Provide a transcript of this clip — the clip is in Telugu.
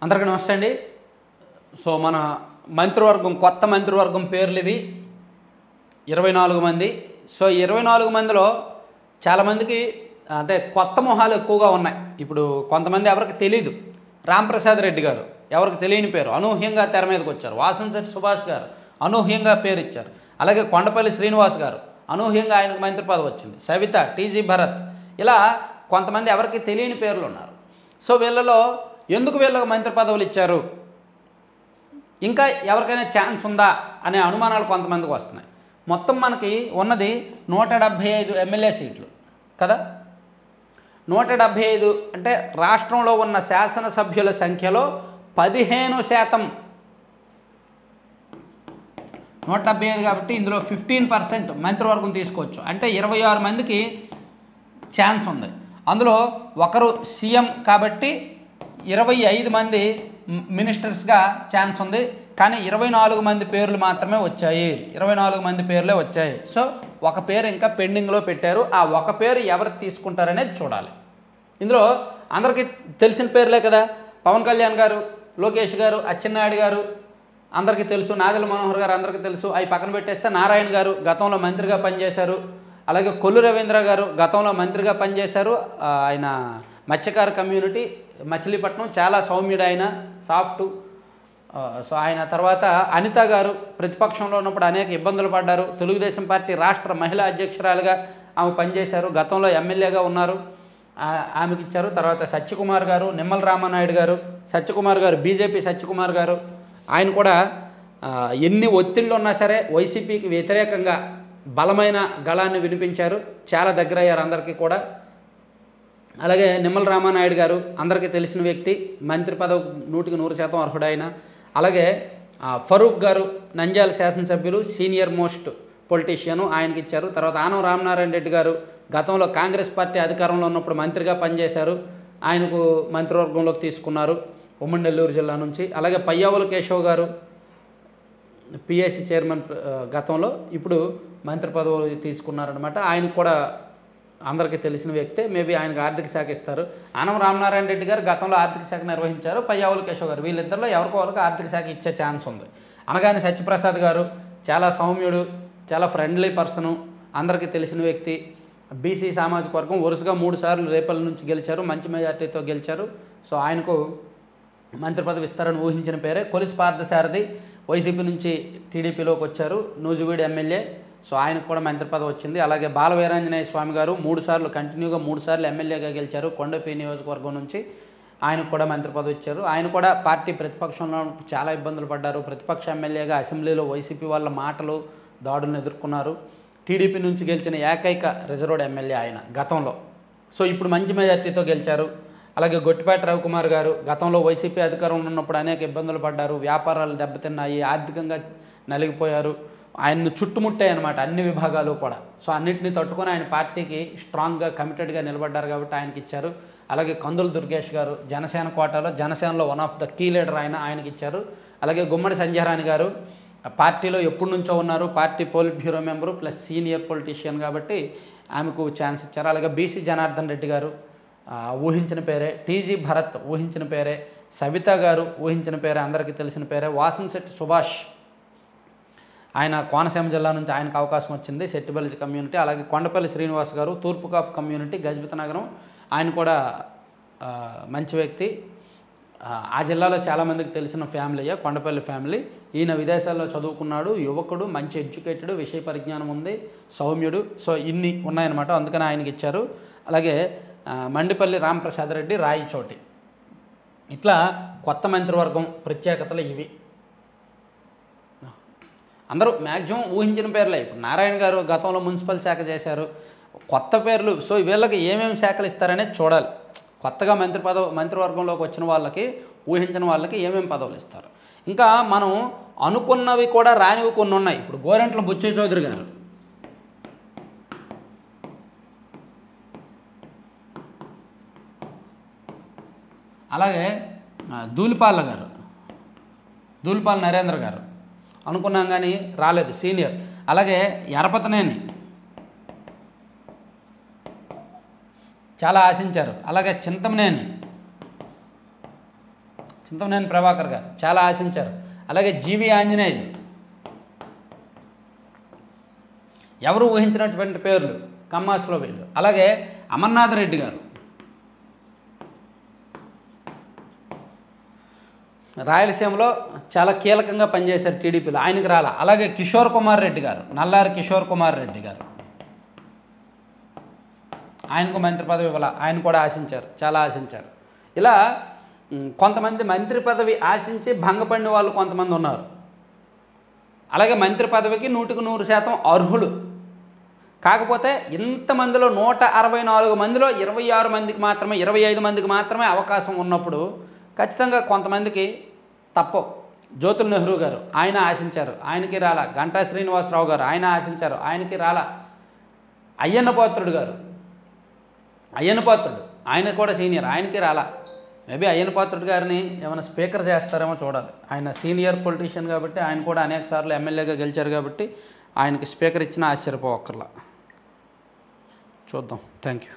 అందరికీ నమస్తే అండి. సో మన మంత్రివర్గం కొత్త మంత్రివర్గం పేర్లు ఇవి 24 మంది. సో 24 మందిలో చాలామందికి అంటే కొత్త మొహాలు ఎక్కువగా ఉన్నాయి. ఇప్పుడు కొంతమంది ఎవరికి తెలియదు. రాంప్రసాద్ రెడ్డి గారు ఎవరికి తెలియని పేరు, అనూహ్యంగా తెర మీదకి వచ్చారు. వాసంశెట్టి సుభాష్ గారు అనూహ్యంగా పేరు ఇచ్చారు. అలాగే కొండపల్లి శ్రీనివాస్ గారు అనూహ్యంగా ఆయనకు మంత్రి పదవి వచ్చింది. సవిత, టీజీ భరత్, ఇలా కొంతమంది ఎవరికి తెలియని పేర్లు ఉన్నారు. సో వీళ్ళలో ఎందుకు వీళ్ళకి మంత్రి పదవులు ఇచ్చారు, ఇంకా ఎవరికైనా ఛాన్స్ ఉందా అనే అనుమానాలు కొంతమందికి వస్తున్నాయి. మొత్తం మనకి ఉన్నది 175 ఎమ్మెల్యే సీట్లు కదా. 175 అంటే రాష్ట్రంలో ఉన్న శాసనసభ్యుల సంఖ్యలో 15% 175 కాబట్టి ఇందులో 15% మంత్రివర్గం తీసుకోవచ్చు. అంటే 26 మందికి ఛాన్స్ ఉంది. అందులో ఒకరు సీఎం కాబట్టి 25 మంది మినిస్టర్స్గా ఛాన్స్ ఉంది. కానీ 24 మంది పేర్లు మాత్రమే వచ్చాయి. 24 మంది పేర్లే వచ్చాయి. సో ఒక పేరు ఇంకా పెండింగ్లో పెట్టారు. ఆ ఒక పేరు ఎవరు తీసుకుంటారనేది చూడాలి. ఇందులో అందరికీ తెలిసిన పేర్లే కదా. పవన్ కళ్యాణ్ గారు, లోకేష్ గారు, అచ్చెన్నాయుడు గారు అందరికీ తెలుసు. నాదెళ్ల మనోహర్ గారు అందరికీ తెలుసు. అవి పక్కన పెట్టేస్తే నారాయణ గారు గతంలో మంత్రిగా పనిచేశారు. అలాగే కొల్లు రవీంద్ర గారు గతంలో మంత్రిగా పనిచేశారు. ఆయన మత్స్యకార కమ్యూనిటీ, మచిలీపట్నం, చాలా సౌమ్యుడు, ఆయన సాఫ్ట్. సో ఆయన తర్వాత అనిత గారు ప్రతిపక్షంలో ఉన్నప్పుడు అనేక ఇబ్బందులు పడ్డారు. తెలుగుదేశం పార్టీ రాష్ట్ర మహిళా అధ్యక్షురాలుగా ఆమె పనిచేశారు. గతంలో ఎమ్మెల్యేగా ఉన్నారు, ఆమెకి ఇచ్చారు. తర్వాత సత్యకుమార్ గారు, నిమ్మల రామానాయుడు గారు, సత్యకుమార్ గారు బీజేపీ సత్యకుమార్ గారు, ఆయన కూడా ఎన్ని ఒత్తిళ్ళు ఉన్నా సరే వైసీపీకి వ్యతిరేకంగా బలమైన గళాన్ని వినిపించారు. చాలా దగ్గర అయ్యారు అందరికీ కూడా. అలాగే నిమ్మల రామానాయుడు గారు అందరికీ తెలిసిన వ్యక్తి, మంత్రి పదవి 100% అర్హుడైన. అలాగే ఫరూక్ గారు నంద్యాల శాసనసభ్యులు, సీనియర్ మోస్ట్ పొలిటీషియను, ఆయనకి ఇచ్చారు. తర్వాత ఆనం రామనారాయణ రెడ్డి గారు గతంలో కాంగ్రెస్ పార్టీ అధికారంలో ఉన్నప్పుడు మంత్రిగా పనిచేశారు. ఆయనకు మంత్రివర్గంలోకి తీసుకున్నారు ఉమ్మడి నెల్లూరు జిల్లా నుంచి. అలాగే పయ్యావుల కేశవ్ గారు పిఎస్సి చైర్మన్ గతంలో, ఇప్పుడు మంత్రి పదవులు తీసుకున్నారనమాట. ఆయనకు కూడా అందరికీ తెలిసిన వ్యక్తే. మేబీ ఆయనకు ఆర్థిక శాఖ ఇస్తారు. ఆనం రామనారాయణ రెడ్డి గారు గతంలో ఆర్థిక శాఖ నిర్వహించారు. పయ్యావుల కేశవ్ గారు, వీళ్ళిద్దరిలో ఎవరికో వాళ్ళకి ఆర్థిక శాఖ ఇచ్చే ఛాన్స్ ఉంది. అనగానే సత్యప్రసాద్ గారు చాలా సౌమ్యుడు, చాలా ఫ్రెండ్లీ పర్సను, అందరికీ తెలిసిన వ్యక్తి. బీసీ సామాజిక వర్గం, వరుసగా 3 సార్లు రేపల నుంచి గెలిచారు, మంచి మెజార్టీతో గెలిచారు. సో ఆయనకు మంత్రి పదవి ఇస్తారని ఊహించిన పేరే. కొలిసి పార్థసారథి వైసీపీ నుంచి టీడీపీలోకి వచ్చారు, నూజివీడు ఎమ్మెల్యే. సో ఆయనకు కూడా మంత్రి పదవి వచ్చింది. అలాగే బాల వీరాంజనేయ స్వామి గారు 3 సార్లు కంటిన్యూగా 3 సార్లు ఎమ్మెల్యేగా గెలిచారు కొండపి నియోజకవర్గం నుంచి. ఆయనకు కూడా మంత్రి పదవి ఇచ్చారు. ఆయన కూడా పార్టీ ప్రతిపక్షంలో చాలా ఇబ్బందులు పడ్డారు. ప్రతిపక్ష ఎమ్మెల్యేగా అసెంబ్లీలో వైసీపీ వాళ్ళ మాటలు, దాడులను ఎదుర్కొన్నారు. టీడీపీ నుంచి గెలిచిన ఏకైక రిజర్వ్డ్ ఎమ్మెల్యే ఆయన గతంలో. సో ఇప్పుడు మంచి మెజార్టీతో గెలిచారు. అలాగే గొట్టిపాటి రవికుమార్ గారు గతంలో వైసీపీ అధికారంలో ఉన్నప్పుడు అనేక ఇబ్బందులు పడ్డారు, వ్యాపారాలు దెబ్బతిన్నాయి, ఆర్థికంగా నలిగిపోయారు. ఆయన్ను చుట్టుముట్టాయి అనమాట అన్ని విభాగాలు కూడా. సో అన్నింటినీ తట్టుకొని ఆయన పార్టీకి స్ట్రాంగ్గా కమిటెడ్గా నిలబడ్డారు కాబట్టి ఆయనకి ఇచ్చారు. అలాగే కందుల దుర్గేష్ గారు జనసేన కోటాలో, జనసేనలో one of the key leader ఆయనకి ఇచ్చారు. అలాగే గుమ్మడి సంధ్యారాణి గారు పార్టీలో ఎప్పటి నుంచో ఉన్నారు, party polit bureau member plus senior politician కాబట్టి ఆమెకు ఛాన్స్ ఇచ్చారు. అలాగే బీసీ జనార్దన్ రెడ్డి గారు ఊహించిన పేరే. టీజీ భరత్ ఊహించిన పేరే. సవిత గారు ఊహించిన పేరే, అందరికీ తెలిసిన పేరే. వాసంశెట్టి సుభాష్ ఆయన కోనసీమ జిల్లా నుంచి, ఆయనకు అవకాశం వచ్చింది, సెట్టిబల్జి కమ్యూనిటీ. అలాగే కొండపల్లి శ్రీనివాస్ గారు తూర్పుకాపు కమ్యూనిటీ, గజపతి నగరం, ఆయన కూడా మంచి వ్యక్తి. ఆ జిల్లాలో చాలామందికి తెలిసిన ఫ్యామిలీ కొండపల్లి ఫ్యామిలీ. ఈయన విదేశాల్లో చదువుకున్నాడు, యువకుడు, మంచి ఎడ్యుకేటెడ్, విషయ పరిజ్ఞానం ఉంది, సౌమ్యుడు. సో ఇన్ని ఉన్నాయన్నమాట, అందుకని ఆయనకి ఇచ్చారు. అలాగే మండిపల్లి రాంప్రసాద్ రెడ్డి రాయచోటి. ఇట్లా కొత్త మంత్రివర్గం ప్రత్యేకతలు ఇవి. అందరూ మ్యాక్సిమం ఊహించిన పేర్లే. ఇప్పుడు నారాయణ గారు గతంలో మున్సిపల్ శాఖ చేశారు, కొత్త పేర్లు. సో వీళ్ళకి ఏమేమి శాఖలు ఇస్తారనేది చూడాలి. కొత్తగా మంత్రివర్గంలోకి వచ్చిన వాళ్ళకి, ఊహించిన వాళ్ళకి ఏమేమి పదవులు ఇస్తారు. ఇంకా మనం అనుకున్నవి కూడా రానివి కొన్ని ఉన్నాయి. ఇప్పుడు గోరంట్ల బుచ్చయ్య చౌదరి గారు, అలాగే దూలిపాల గారు, దూలిపాల నరేంద్ర గారు అనుకున్నాం కానీ రాలేదు, సీనియర్. అలాగే ఎరపతనేని చాలా ఆశించారు. అలాగే చింతమనేని చింతమనేని ప్రభాకర్ గారు చాలా ఆశించారు. అలాగే జీవి ఆంజనేయులు, ఎవరు ఊహించినటువంటి పేర్లు కమ్మాస్లో వీళ్ళు. అలాగే అమర్నాథ్ రెడ్డి గారు రాయలసీమలో చాలా కీలకంగా పనిచేశారు టీడీపీలో, ఆయనకి రాలా. అలాగే కిషోర్ కుమార్ రెడ్డి గారు, నల్లారి కిషోర్ కుమార్ రెడ్డి గారు, ఆయనకు మంత్రి పదవి ఇవ్వాల, ఆయన కూడా ఆశించారు, చాలా ఆశించారు. ఇలా కొంతమంది మంత్రి పదవి ఆశించి భంగపడిన వాళ్ళు కొంతమంది ఉన్నారు. అలాగే మంత్రి పదవికి 100% అర్హులు. కాకపోతే ఇంతమందిలో 164 మందిలో 26 మందికి మాత్రమే, 25 మందికి మాత్రమే అవకాశం ఉన్నప్పుడు ఖచ్చితంగా కొంతమందికి తప్పవు. జ్యోతుల్ నెహ్రూ గారు ఆయన ఆశించారు, ఆయనకి రాలా. గంటా శ్రీనివాసరావు గారు ఆయన ఆశించారు, ఆయనకి రాలా. అయ్యన్న పాత్రుడు గారు, అయ్యన్న పాత్రుడు ఆయన కూడా సీనియర్, ఆయనకి రాలా. మేబీ అయ్యన్న పాత్రుడు గారిని ఏమైనా స్పీకర్ చేస్తారేమో చూడాలి. ఆయన సీనియర్ పొలిటీషియన్ కాబట్టి, ఆయన కూడా అనేక సార్లు ఎమ్మెల్యేగా గెలిచారు కాబట్టి ఆయనకి స్పీకర్ ఇచ్చినా ఆశ్చర్యపోవక్కర్లా. చూద్దాం. Thank you.